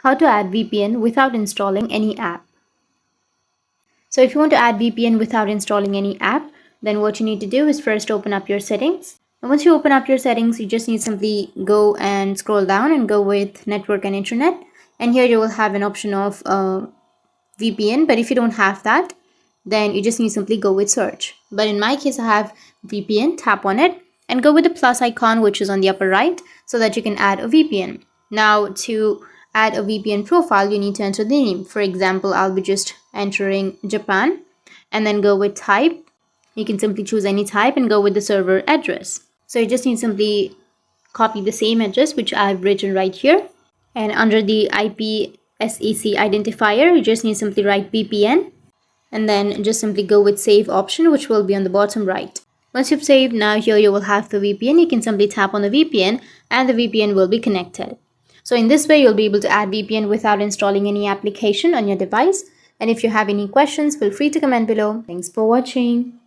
How to add VPN without installing any app. So if you want to add VPN without installing any app, then what you need to do is first open up your settings. And once you open up your settings, you just need to simply go and scroll down and go with network and internet. And here you will have an option of VPN, but if you don't have that, then you just need to simply go with search. But in my case, I have VPN, tap on it and go with the plus icon, which is on the upper right, so that you can add a VPN. Now to add a VPN profile, you need to enter the name. For example, I'll be just entering Japan and then go with type. You can simply choose any type and go with the server address. So you just need to simply copy the same address which I've written right here, and under the IPsec identifier you just need to simply write VPN and then just simply go with save option, which will be on the bottom right. Once you've saved, now here you will have the VPN. You can simply tap on the VPN and the VPN will be connected. So in this way, you'll be able to add VPN without installing any application on your device. And if you have any questions, feel free to comment below. Thanks for watching.